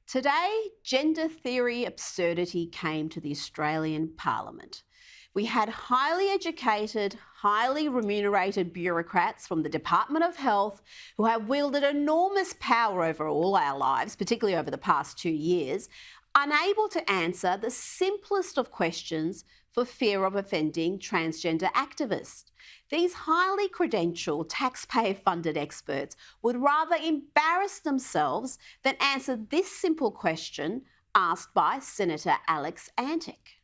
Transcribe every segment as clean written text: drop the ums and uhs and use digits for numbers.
Today, gender theory absurdity came to the Australian Parliament. We had highly educated, highly remunerated bureaucrats from the Department of Health who have wielded enormous power over all our lives, particularly over the past 2 years, unable to answer the simplest of questions for fear of offending transgender activists. These highly credentialed, taxpayer-funded experts would rather embarrass themselves than answer this simple question asked by Senator Alex Antic.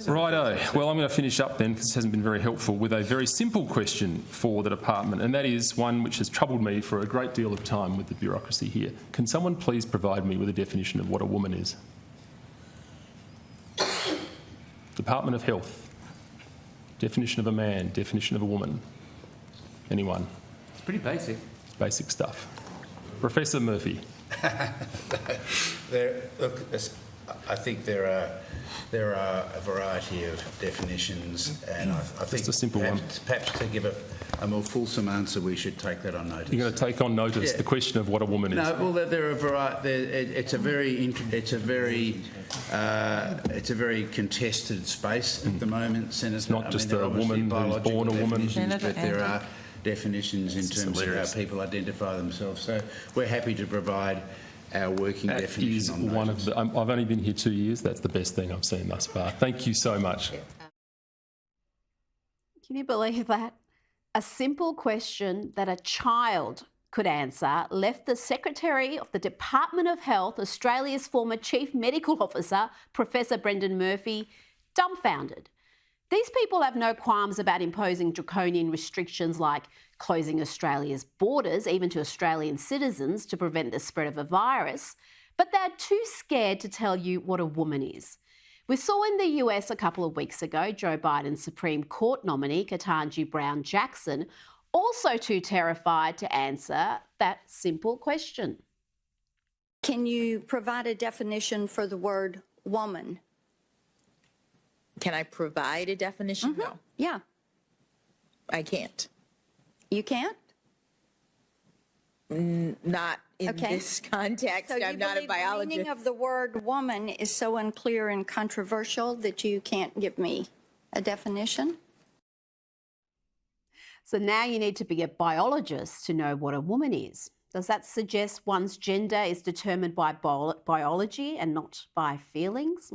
Righto. Well, I'm going to finish up then, because this hasn't been very helpful, with a very simple question for the department, and that is one which has troubled me for a great deal of time with the bureaucracy here. Can someone please provide me with a definition of what a woman is? Department of Health. Definition of a man, definition of a woman. Anyone? It's pretty basic. Basic stuff. Professor Murphy. I think there are a variety of definitions, and I think Just a simple one. Perhaps to give a more fulsome answer, we should take that on notice. You're going to take on notice the question of what a woman is. No, well, there are a variety. It's a very contested space at the moment, Senator. It's not just a woman who's born a woman. But there are definitions in terms of how people identify themselves. So we're happy to provide our working definition on one of the. I've only been here 2 years. That's the best thing I've seen thus far. Thank you so much. Can you believe that? A simple question that a child could answer left the Secretary of the Department of Health, Australia's former Chief Medical Officer, Professor Brendan Murphy, dumbfounded. These people have no qualms about imposing draconian restrictions like closing Australia's borders, even to Australian citizens, to prevent the spread of a virus, but they're too scared to tell you what a woman is. We saw in the US a couple of weeks ago, Joe Biden's Supreme Court nominee, Ketanji Brown Jackson, also too terrified to answer that simple question. Can you provide a definition for the word woman? Can I provide a definition? No. Yeah. I can't. You can't? Not in this context. So I'm not a biologist. The meaning of the word woman is so unclear and controversial that you can't give me a definition? So now you need to be a biologist to know what a woman is. Does that suggest one's gender is determined by biology and not by feelings?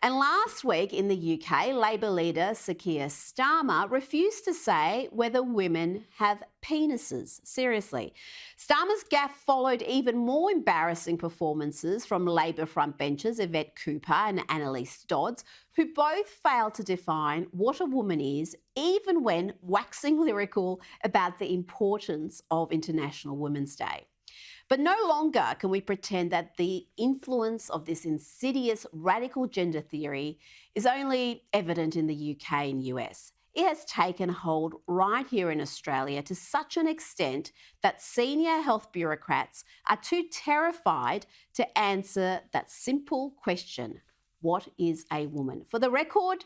And last week in the UK, Labor leader Sir Keir Starmer refused to say whether women have penises. Seriously. Starmer's gaffe followed even more embarrassing performances from Labor frontbenchers Yvette Cooper and Annalise Dodds, who both failed to define what a woman is, even when waxing lyrical about the importance of International Women's Day. But no longer can we pretend that the influence of this insidious radical gender theory is only evident in the UK and US. It has taken hold right here in Australia to such an extent that senior health bureaucrats are too terrified to answer that simple question: what is a woman? For the record,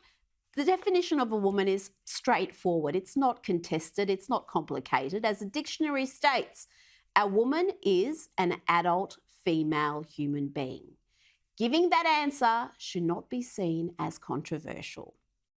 the definition of a woman is straightforward. It's not contested. It's not complicated. As the dictionary states, a woman is an adult female human being. Giving that answer should not be seen as controversial.